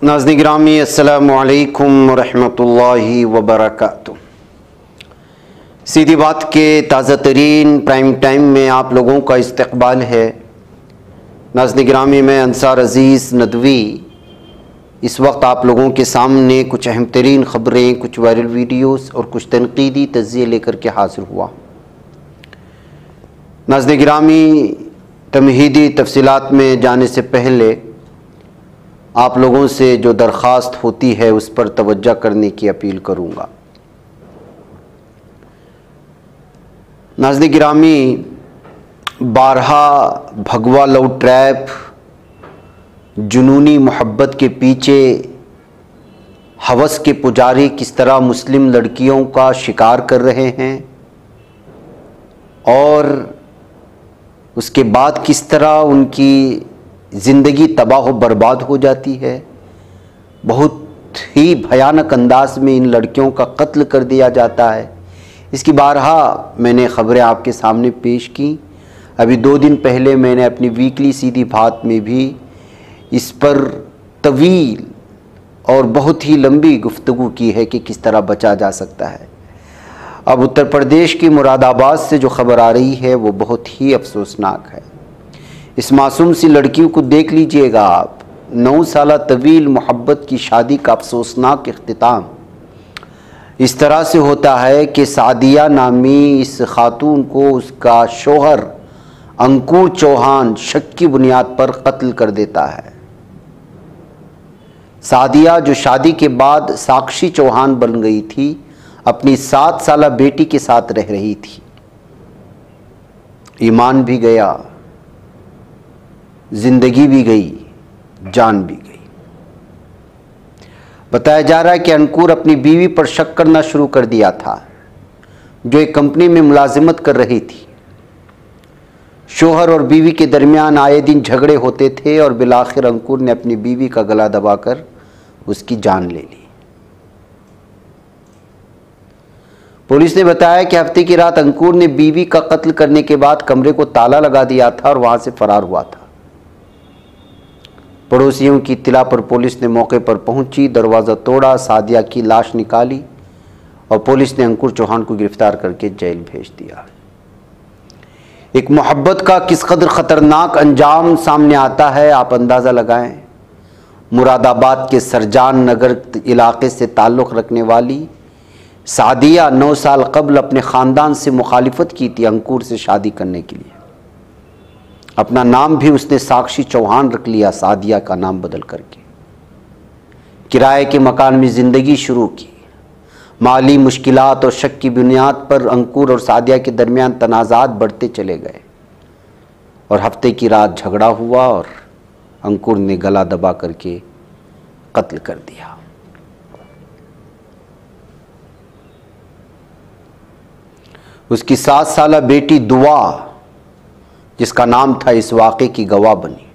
नाज़रीन गिरामी अस्सलामु अलैकुम रहमतुल्लाहि व बरकातुहू। सीधी बात के ताज़ा तरीन प्राइम टाइम में आप लोगों का इस्तकबाल है। नाज़रीन गिरामी मैं अंसार अज़ीज़ नदवी इस वक्त आप लोगों के सामने कुछ अहम तरीन ख़बरें, कुछ वायरल वीडियोस और कुछ तनक़ीदी तज़्ज़िये लेकर के हाज़िर हुआ। नाज़रीन गिरामी तमहीदी तफसीलात में जाने से पहले आप लोगों से जो दरख्वास्त होती है उस पर तवज्जो करने की अपील करूँगा। नाज़रीन गिरामी बारहा भगवा लव ट्रैप जुनूनी मोहब्बत के पीछे हवस के पुजारी किस तरह मुस्लिम लड़कियों का शिकार कर रहे हैं और उसके बाद किस तरह उनकी ज़िंदगी तबाह व बर्बाद हो जाती है। बहुत ही भयानक अंदाज में इन लड़कियों का कत्ल कर दिया जाता है। इसकी बारहा मैंने ख़बरें आपके सामने पेश की। अभी 2 दिन पहले मैंने अपनी वीकली सीधी बात में भी इस पर तवील और बहुत ही लंबी गुफ्तगू की है कि किस तरह बचा जा सकता है। अब उत्तर प्रदेश की मुरादाबाद से जो ख़बर आ रही है वो बहुत ही अफसोसनाक है। इस मासूम सी लड़कियों को देख लीजिएगा आप। 9 साल तवील मोहब्बत की शादी का अफसोसनाक इख्तिताम इस तरह से होता है कि सादिया नामी इस खातून को उसका शोहर अंकुर चौहान शक की बुनियाद पर कत्ल कर देता है। सादिया जो शादी के बाद साक्षी चौहान बन गई थी, अपनी 7 साल बेटी के साथ रह रही थी। ईमान भी गया, जिंदगी भी गई, जान भी गई। बताया जा रहा है कि अंकुर अपनी बीवी पर शक करना शुरू कर दिया था जो एक कंपनी में मुलाजिमत कर रही थी। शोहर और बीवी के दरमियान आए दिन झगड़े होते थे और बिलाखिर अंकुर ने अपनी बीवी का गला दबाकर उसकी जान ले ली। पुलिस ने बताया कि हफ्ते की रात अंकुर ने बीवी का कत्ल करने के बाद कमरे को ताला लगा दिया था और वहां से फरार हुआ था। पड़ोसियों की इत्तला पर पुलिस ने मौके पर पहुंची, दरवाज़ा तोड़ा, सादिया की लाश निकाली और पुलिस ने अंकुर चौहान को गिरफ्तार करके जेल भेज दिया। एक मोहब्बत का किस कदर ख़तरनाक अंजाम सामने आता है आप अंदाज़ा लगाएं। मुरादाबाद के सरजान नगर इलाके से ताल्लुक़ रखने वाली सादिया 9 साल कबल अपने ख़ानदान से मुखालिफत की थी अंकुर से शादी करने के लिए। अपना नाम भी उसने साक्षी चौहान रख लिया, सादिया का नाम बदल करके। किराए के मकान में ज़िंदगी शुरू की। माली मुश्किलात और शक की बुनियाद पर अंकुर और सादिया के दरमियान तनाज़ात बढ़ते चले गए और हफ्ते की रात झगड़ा हुआ और अंकुर ने गला दबा करके कत्ल कर दिया। उसकी 7 साल बेटी दुआ, जिसका नाम था, इस वाक़े की गवाह बनी।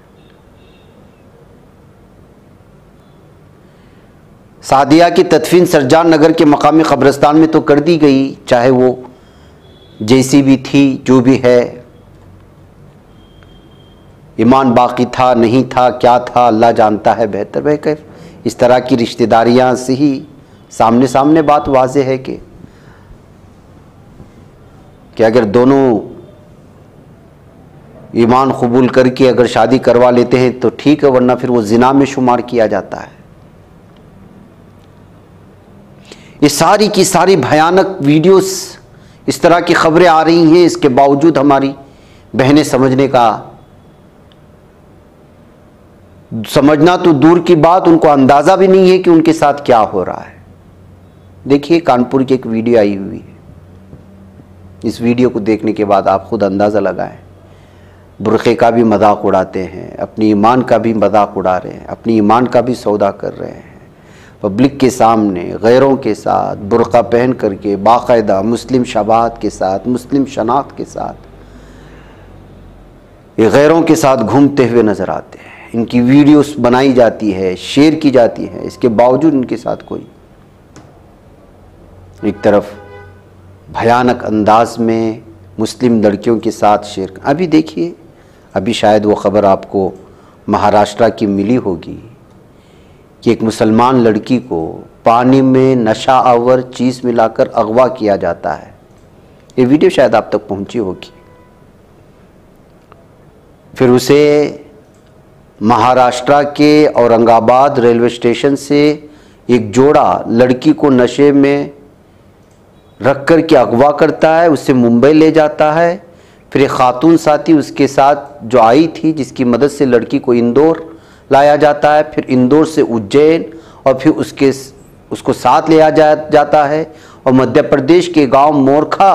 सादिया की तदफीन सरजान नगर के मकामी कब्रिस्तान में तो कर दी गई, चाहे वो जैसी भी थी, जो भी है। ईमान बाकी था, नहीं था, क्या था, अल्लाह जानता है बेहतर। भाई इस तरह की रिश्तेदारियां से ही सामने सामने बात वाज़ेह है कि अगर दोनों ईमान कबूल करके अगर शादी करवा लेते हैं तो ठीक है, वरना फिर वो जिना में शुमार किया जाता है। ये सारी की सारी भयानक वीडियोस, इस तरह की खबरें आ रही हैं। इसके बावजूद हमारी बहनें समझना तो दूर की बात, उनको अंदाज़ा भी नहीं है कि उनके साथ क्या हो रहा है। देखिए, कानपुर की एक वीडियो आई हुई है। इस वीडियो को देखने के बाद आप खुद अंदाज़ा लगाएं। बुरखे का भी मजाक उड़ाते हैं, अपनी ईमान का भी मजाक उड़ा रहे हैं, अपनी ईमान का भी सौदा कर रहे हैं। पब्लिक के सामने गैरों के साथ बुरखा पहन करके बाकायदा मुस्लिम शबाहत के साथ, मुस्लिम शनाख्त के साथ, ये गैरों के साथ घूमते हुए नज़र आते हैं। इनकी वीडियोस बनाई जाती है, शेयर की जाती है। इसके बावजूद इनके साथ कोई, एक तरफ भयानक अंदाज में मुस्लिम लड़कियों के साथ शेयर। अभी देखिए, अभी शायद वो ख़बर आपको महाराष्ट्र की मिली होगी कि एक मुसलमान लड़की को पानी में नशा आवर चीज़ मिलाकर अगवा किया जाता है। ये वीडियो शायद आप तक पहुंची होगी। फिर उसे महाराष्ट्र के औरंगाबाद रेलवे स्टेशन से एक जोड़ा लड़की को नशे में रख कर के अगवा करता है, उसे मुंबई ले जाता है। फिर एक खातून साथी उसके साथ जो आई थी, जिसकी मदद से लड़की को इंदौर लाया जाता है, फिर इंदौर से उज्जैन और फिर उसको साथ ले जाता है और मध्य प्रदेश के गांव मोरखा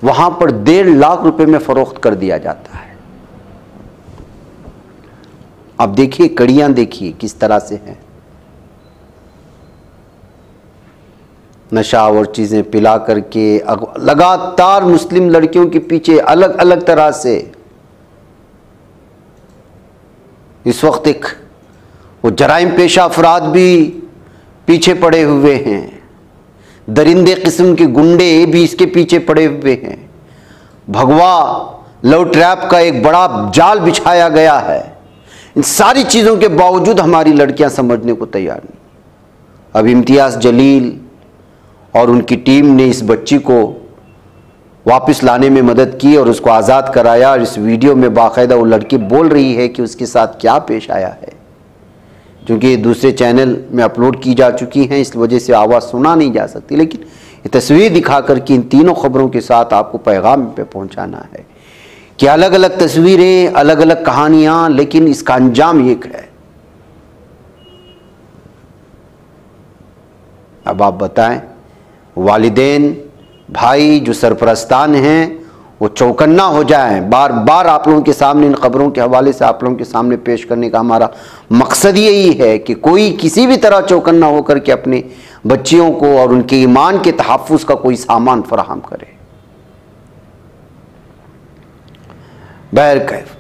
वहां पर 1.5 लाख रुपए में फरोख्त कर दिया जाता है। अब देखिए, कड़ियां देखिए किस तरह से हैं। नशा और चीज़ें पिला करके लगातार मुस्लिम लड़कियों के पीछे अलग अलग तरह से इस वक्त एक वो जराइम पेशा अफराद भी पीछे पड़े हुए हैं, दरिंदे किस्म के गुंडे भी इसके पीछे पड़े हुए हैं। भगवा लव ट्रैप का एक बड़ा जाल बिछाया गया है। इन सारी चीज़ों के बावजूद हमारी लड़कियां समझने को तैयार नहीं। अब इम्तियाज़ जलील और उनकी टीम ने इस बच्ची को वापस लाने में मदद की और उसको आज़ाद कराया। और इस वीडियो में बाकायदा वो लड़की बोल रही है कि उसके साथ क्या पेश आया है। क्योंकि ये दूसरे चैनल में अपलोड की जा चुकी हैं, इस वजह से आवाज़ सुना नहीं जा सकती, लेकिन ये तस्वीर दिखा कर के इन तीनों खबरों के साथ आपको पैगाम पे पहुंचाना है कि अलग अलग तस्वीरें, अलग अलग कहानियाँ, लेकिन इसका अंजाम एक है। अब आप बताएं, वालिदैन भाई जो सरपरस्तान हैं वो चौकन्ना हो जाएं। बार बार आप लोगों के सामने इन खबरों के हवाले से आप लोगों के सामने पेश करने का हमारा मकसद यही है कि कोई किसी भी तरह चौकन्ना होकर के अपने बच्चियों को और उनके ईमान के तहफ़्फ़ुज़ का कोई सामान फराहम करे। बहरकैफ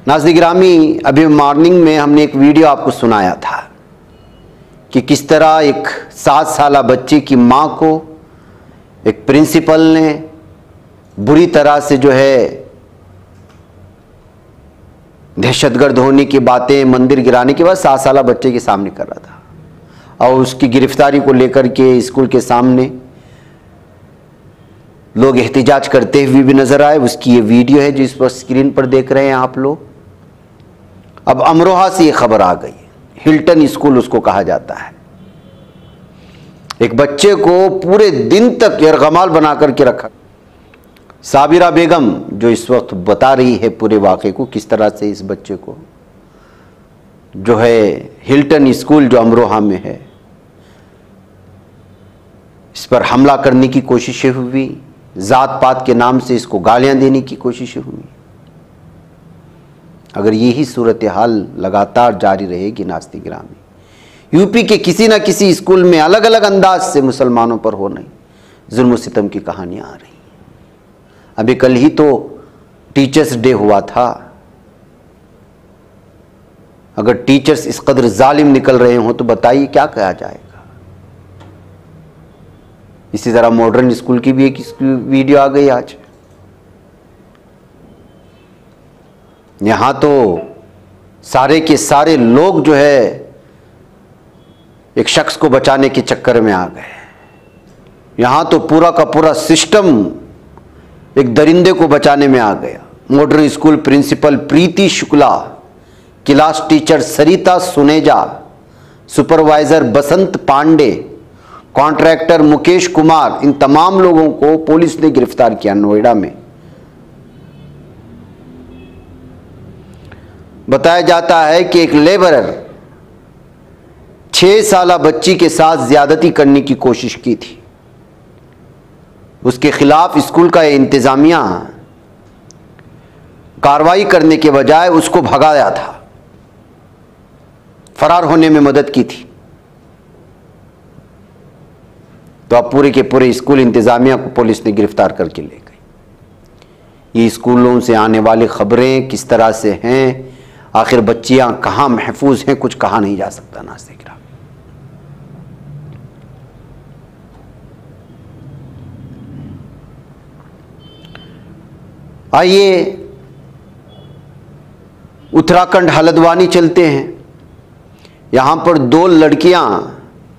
नाज़रीन गिरामी, अभी मॉर्निंग में हमने एक वीडियो आपको सुनाया था कि किस तरह एक 7 साला बच्चे की मां को एक प्रिंसिपल ने बुरी तरह से जो है दहशतगर्द होने की बातें, मंदिर गिराने के बाद 7 साला बच्चे के सामने कर रहा था और उसकी गिरफ्तारी को लेकर के स्कूल के सामने लोग एहतिजाज करते हुए भी नजर आए। उसकी ये वीडियो है जो इस पर स्क्रीन पर देख रहे हैं आप लोग। अब अमरोहा से ये खबर आ गई, हिल्टन स्कूल उसको कहा जाता है। एक बच्चे को पूरे दिन तक यरगमाल बना करके रखा। साबिरा बेगम जो इस वक्त बता रही है पूरे वाक़े को, किस तरह से इस बच्चे को जो है हिल्टन स्कूल जो अमरोहा में है, इस पर हमला करने की कोशिशें हुई, जात पात के नाम से इसको गालियां देने की कोशिशें हुई। अगर यही सूरत हाल लगातार जारी रहेगी नाज़रीन गिरामी, यूपी के किसी न किसी स्कूल में अलग अलग अंदाज से मुसलमानों पर हो नहीं जुल्म सितम की कहानियां आ रही हैं। अभी कल ही तो टीचर्स डे हुआ था। अगर टीचर्स इस कदर जालिम निकल रहे हों तो बताइए क्या कहा जाएगा। इसी तरह मॉडर्न स्कूल की भी एक वीडियो आ गई आज। यहां तो सारे के सारे लोग जो है एक शख्स को बचाने के चक्कर में आ गए। यहां तो पूरा का पूरा सिस्टम एक दरिंदे को बचाने में आ गया। मॉडर्न स्कूल प्रिंसिपल प्रीति शुक्ला, क्लास टीचर सरिता सुनेजा, सुपरवाइजर बसंत पांडे, कॉन्ट्रैक्टर मुकेश कुमार, इन तमाम लोगों को पुलिस ने गिरफ्तार किया नोएडा में। बताया जाता है कि एक लेबरर 6 साला बच्ची के साथ ज्यादती करने की कोशिश की थी। उसके खिलाफ स्कूल का इंतजामिया कार्रवाई करने के बजाय उसको भगाया था, फरार होने में मदद की थी। तो अब पूरे के पूरे स्कूल इंतजामिया को पुलिस ने गिरफ्तार करके ले गई। ये स्कूलों से आने वाली खबरें किस तरह से हैं, आखिर बच्चियां कहां महफूज हैं, कुछ कहा नहीं जा सकता। नाज़रीन गिरामी, आइए उत्तराखंड हल्द्वानी चलते हैं। यहाँ पर 2 लड़कियाँ,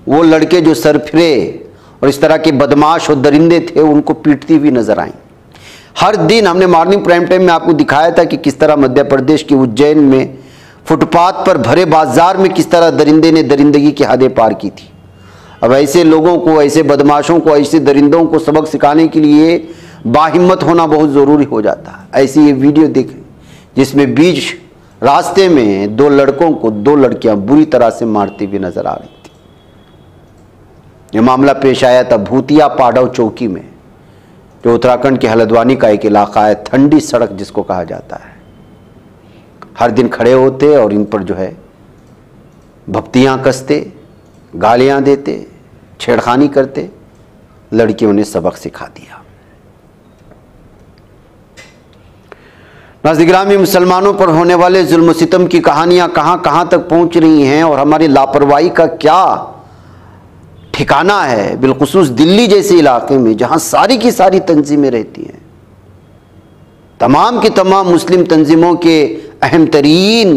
वो लड़के जो सरफिरे और इस तरह के बदमाश और दरिंदे थे, उनको पीटती हुई नजर आईं। हर दिन हमने मॉर्निंग प्राइम टाइम में आपको दिखाया था कि किस तरह मध्य प्रदेश के उज्जैन में फुटपाथ पर भरे बाजार में किस तरह दरिंदे ने दरिंदगी की हदें पार की थी। अब ऐसे लोगों को, ऐसे बदमाशों को, ऐसे दरिंदों को सबक सिखाने के लिए बाहिम्मत होना बहुत ज़रूरी हो जाता है। ऐसी ये वीडियो देखें जिसमें बीच रास्ते में 2 लड़कों को 2 लड़कियां बुरी तरह से मारती हुई नजर आ रही थी। यह मामला पेश आया था भूतिया पाड़व चौकी में, जो उत्तराखंड के हल्द्वानी का एक इलाका है, ठंडी सड़क जिसको कहा जाता है। हर दिन खड़े होते और इन पर जो है भपतियां कसते, गालियां देते, छेड़खानी करते। लड़कियों ने सबक सिखा दिया। नाज़िर-ए-गिरामी, मुसलमानों पर होने वाले जुल्म सितम की कहानियां कहां कहां तक पहुंच रही हैं और हमारी लापरवाही का क्या ठिकाना है, बिलखुसूस दिल्ली जैसे इलाके में जहां सारी की सारी तंजीमें रहती हैं। तमाम की तमाम मुस्लिम तंजीमों के अहम तरीन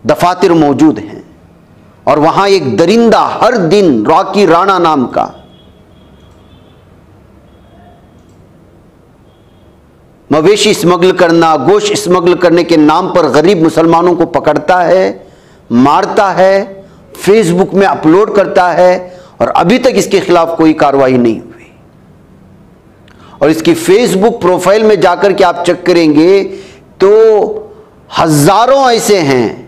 दफातर मौजूद हैं और वहां एक दरिंदा हर दिन रॉकी राणा नाम का मवेशी स्मगल करना, गोश्त स्मगल करने के नाम पर गरीब मुसलमानों को पकड़ता है, मारता है, फेसबुक में अपलोड करता है और अभी तक इसके खिलाफ कोई कार्रवाई नहीं हुई। और इसकी फेसबुक प्रोफाइल में जाकर के आप चेक करेंगे तो हजारों ऐसे हैं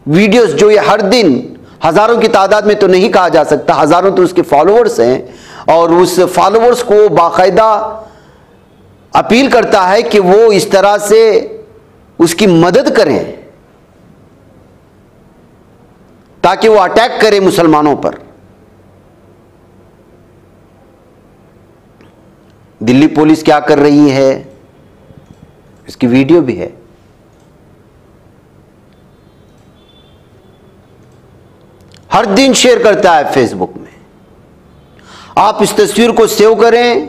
वीडियोस जो ये हर दिन, हजारों की तादाद में तो नहीं कहा जा सकता, हजारों तो उसके फॉलोअर्स हैं और उस फॉलोअर्स को बाकायदा अपील करता है कि वो इस तरह से उसकी मदद करें ताकि वो अटैक करे मुसलमानों पर। दिल्ली पुलिस क्या कर रही है, इसकी वीडियो भी है। हर दिन शेयर करता है फेसबुक में। आप इस तस्वीर को सेव करें,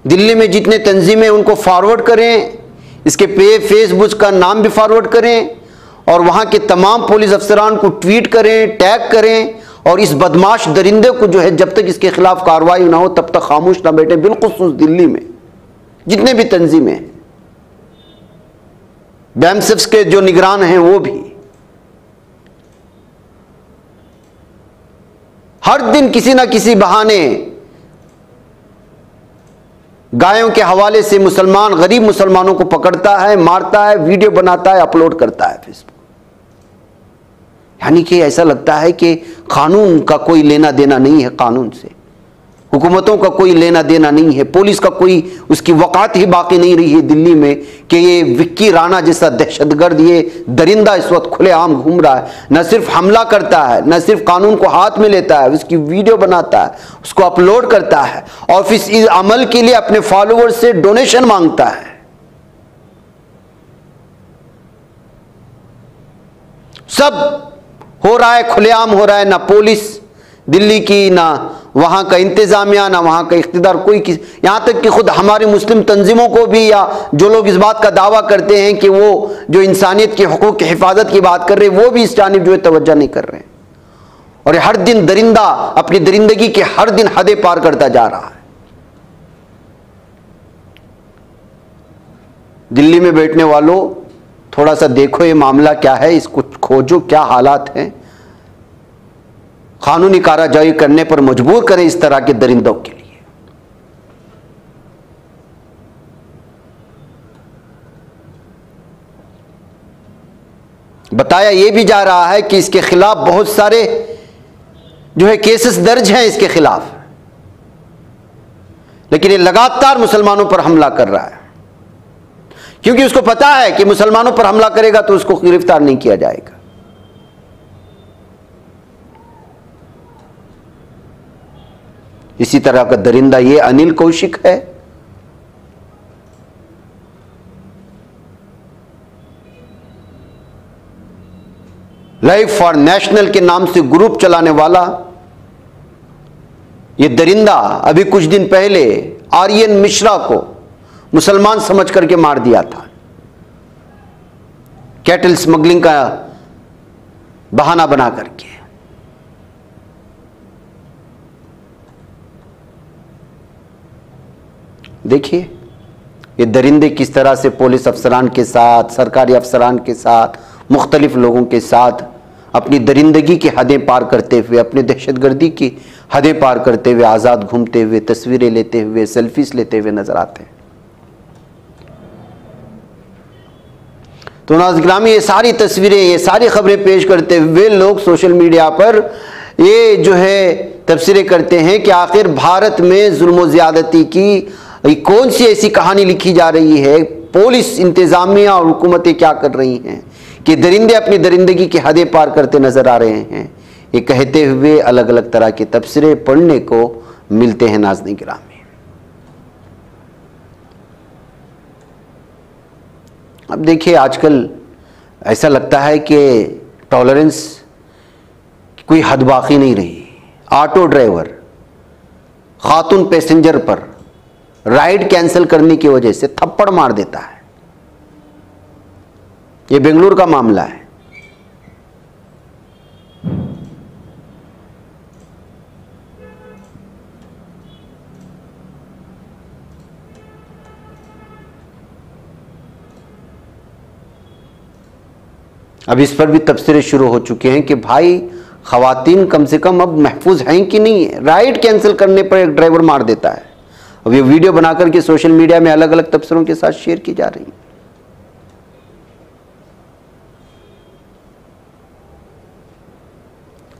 दिल्ली में जितने तंजीमें उनको फॉरवर्ड करें, इसके फेसबुक का नाम भी फॉरवर्ड करें और वहां के तमाम पुलिस अफसरान को ट्वीट करें, टैग करें और इस बदमाश दरिंदे को जो है जब तक इसके खिलाफ कार्रवाई ना हो तब तक खामोश ना बैठे। बिलखुसूस दिल्ली में जितने भी तंजीमें हैं, BAMSEF के जो निगरान हैं वो भी हर दिन किसी ना किसी बहाने गायों के हवाले से गरीब मुसलमानों को पकड़ता है, मारता है, वीडियो बनाता है, अपलोड करता है फेसबुक। यानी कि ऐसा लगता है कि कानून का कोई लेना देना नहीं है, कानून से हुकूमतों का कोई लेना देना नहीं है, पुलिस का कोई उसकी वकात ही बाकी नहीं रही है दिल्ली में कि ये विक्की राणा जैसा दहशतगर्द, ये दरिंदा इस वक्त खुलेआम घूम रहा है। न सिर्फ हमला करता है, न सिर्फ कानून को हाथ में लेता है, उसकी वीडियो बनाता है, उसको अपलोड करता है और फिर इस अमल के लिए अपने फॉलोअर्स से डोनेशन मांगता है। सब हो रहा है, खुलेआम हो रहा है। ना पुलिस दिल्ली की, ना वहां का इंतजामिया, ना वहां का इख्तिदार, कोई यहां तक कि खुद हमारी मुस्लिम तंजीमों को भी, या जो लोग इस बात का दावा करते हैं कि वो जो इंसानियत के हुकूक की हिफाजत की बात कर रहे हैं, वो भी इस जानिब जो है तवज्जो नहीं कर रहे हैं। और हर दिन दरिंदा अपनी दरिंदगी के हर दिन हदें पार करता जा रहा है। दिल्ली में बैठने वालों, थोड़ा सा देखो ये मामला क्या है, इसको खोजो, क्या हालात हैं, कानूनी कार्रवाई करने पर मजबूर करें इस तरह के दरिंदों के लिए। बताया यह भी जा रहा है कि इसके खिलाफ बहुत सारे जो है केसेस दर्ज हैं इसके खिलाफ, लेकिन ये लगातार मुसलमानों पर हमला कर रहा है क्योंकि उसको पता है कि मुसलमानों पर हमला करेगा तो उसको गिरफ्तार नहीं किया जाएगा। इसी तरह का दरिंदा ये अनिल कौशिक है। लाइफ फॉर नेशनल के नाम से ग्रुप चलाने वाला ये दरिंदा अभी कुछ दिन पहले आर्यन मिश्रा को मुसलमान समझ करके मार दिया था। कैटल स्मगलिंग का बहाना बना करके। देखिए ये दरिंदे किस तरह से पुलिस अफसरान के साथ, सरकारी अफसरान के साथ, मुख्तलिफ लोगों के साथ अपनी दरिंदगी की हदें पार करते हुए, अपनी दहशतगर्दी की हदें पार करते हुए, आज़ाद घूमते हुए, तस्वीरें लेते हुए, सेल्फीज लेते हुए नजर आते हैं। तो नाज़रीन गिरामी, ये सारी तस्वीरें, ये सारी खबरें पेश करते हुए लोग सोशल मीडिया पर ये जो है तबसरे करते हैं कि आखिर भारत में जुल्म ज़्यादती की कौन सी ऐसी कहानी लिखी जा रही है, पुलिस, इंतज़ामिया और हुकूमतें क्या कर रही हैं कि दरिंदे अपनी दरिंदगी की हदें पार करते नजर आ रहे हैं। ये कहते हुए अलग अलग तरह के तबसरे पढ़ने को मिलते हैं। नाज़रीन गिरामी, अब देखिए आजकल ऐसा लगता है कि टॉलरेंस की कोई हद बाकी नहीं रही। ऑटो ड्राइवर खातून पैसेंजर पर राइड कैंसिल करने की वजह से थप्पड़ मार देता है। यह बेंगलुरु का मामला है। अब इस पर भी तबसरे शुरू हो चुके हैं कि भाई खवातीन कम से कम अब महफूज हैं कि नहीं है। राइड कैंसिल करने पर एक ड्राइवर मार देता है। अब ये वीडियो बनाकर के सोशल मीडिया में अलग अलग तबसरों के साथ शेयर की जा रही है।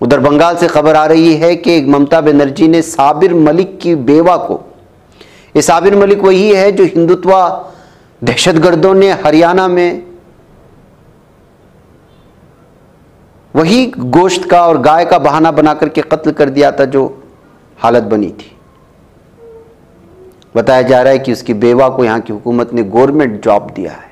उधर बंगाल से खबर आ रही है कि ममता बनर्जी ने साबिर मलिक की बेवा को, ये साबिर मलिक वही है जो हिंदुत्व दहशतगर्दों ने हरियाणा में वही गोश्त का और गाय का बहाना बनाकर के कत्ल कर दिया था जो हालत बनी थी। बताया जा रहा है कि उसकी बेवा को यहां की हुकूमत ने गवर्नमेंट जॉब दिया है।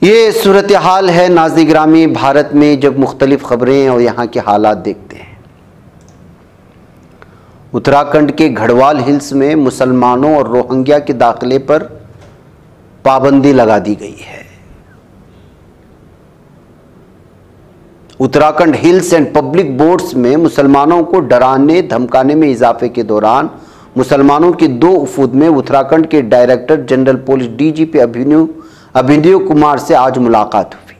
ये सूरत हाल है नाज़रीन गिरामी भारत में जब मुख्तलिफ खबरें और यहाँ के हालात देखते हैं। उत्तराखंड के गढ़वाल हिल्स में मुसलमानों और रोहिंग्या के दाखिले पर पाबंदी लगा दी गई है। Uttarakhand hills and public boards में मुसलमानों को डराने धमकाने में इजाफे के दौरान मुसलमानों के 2 वफूद में उत्तराखंड के director general police DGP Abhinav Kumar से आज मुलाकात हुई।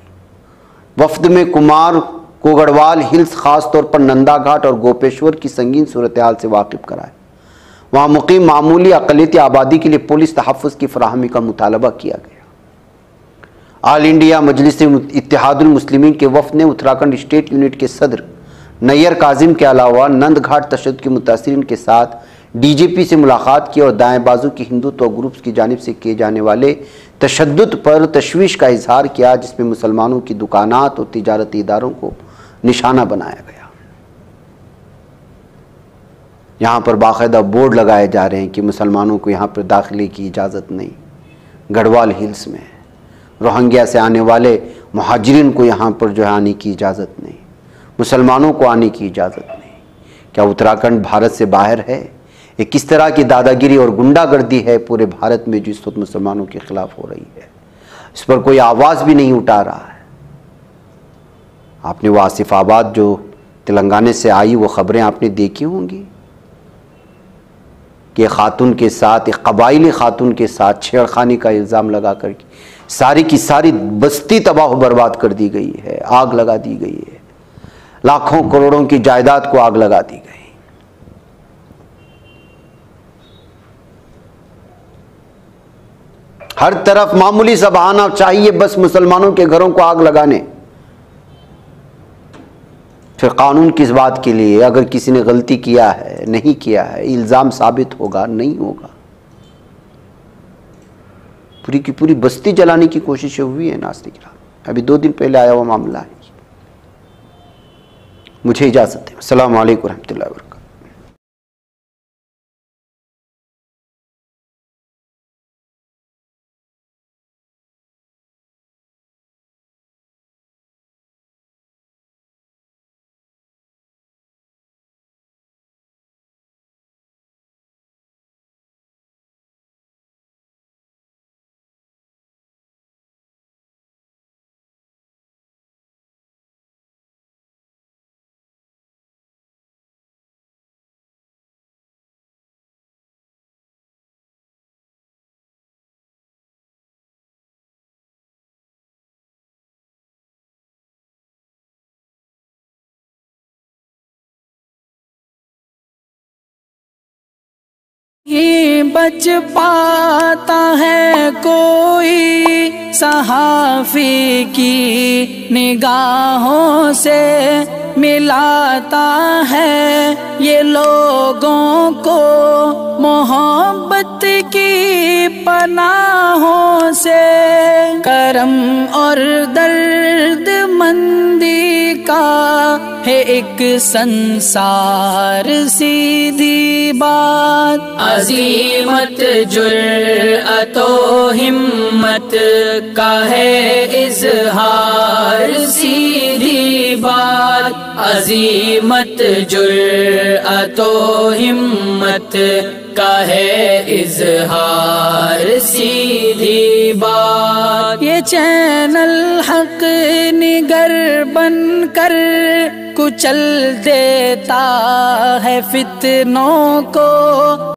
वफ्द में कुमार को गढ़वाल हिल्स, खास तौर पर नंदा घाट और गोपेश्वर की संगीन सूरत हाल से वाकिफ कराया। वहां मुकीम मामूली अक़लियती आबादी के लिए पुलिस तहफ़्फ़ुज़ की फराहमी का मुतालबा किया गया। ऑल इंडिया मजलिस इत्तेहादुल मुस्लिमीन के वफ़द ने उत्तराखंड स्टेट यूनिट के सदर नैयर काजिम के अलावा नंद घाट तशद्दुद के मुतासिरीन के साथ डीजीपी से मुलाकात की और दाएं बाजू की हिंदुत्व ग्रुप्स की जानिब से किए जाने वाले तशद्दुद पर तशवीश का इजहार किया, जिसमें मुसलमानों की दुकानात और तिजारती इदारों को निशाना बनाया गया। यहाँ पर बाकायदा बोर्ड लगाए जा रहे हैं कि मुसलमानों को यहाँ पर दाखिले की इजाज़त नहीं। गढ़वाल हिल्स में रोहिंग्या से आने वाले मुहाजिरीन को यहाँ पर जो है आने की इजाज़त नहीं, मुसलमानों को आने की इजाज़त नहीं। क्या उत्तराखंड भारत से बाहर है? ये किस तरह की दादागिरी और गुंडागर्दी है पूरे भारत में जो इस वक्त मुसलमानों के खिलाफ हो रही है? इस पर कोई आवाज़ भी नहीं उठा रहा है। आपने वो आसिफाबाद जो तेलंगाना से आई वो ख़बरें आपने देखी होंगी कि खातून के साथ, एक कबाइली खातून के साथ छेड़खानी का इल्ज़ाम लगा कर सारी की सारी बस्ती तबाह बर्बाद कर दी गई है, आग लगा दी गई है, लाखों करोड़ों की जायदाद को आग लगा दी गई। हर तरफ मामूली सा बहाना चाहिए बस मुसलमानों के घरों को आग लगाने। फिर कानून किस बात के लिए? अगर किसी ने गलती किया है, नहीं किया है, इल्ज़ाम साबित होगा, नहीं होगा। पूरी की पूरी बस्ती जलाने की कोशिशें हुई है नासिक। अभी 2 दिन पहले आया हुआ मामला है। मुझे इजाज़त है। अस्सलामु अलैकुम रहमतुल्लाहि व बरकातहू। ये बच पाता है कोई सहाफ़ी की निगाहों से, मिलाता है ये लोगों को मोहब्बत की पनाहों से। करम और दर्द मंदी का है एक संसार सीधी बात। अज़ीमत जुर्अतो हिम्मत का है इज़हार सीधी बात। अज़ीमत जुर्अतो हिम्मत का है इज़हार सीधी बात। ये चैनल हक निगर बनकर कुचल देता है फितनों को,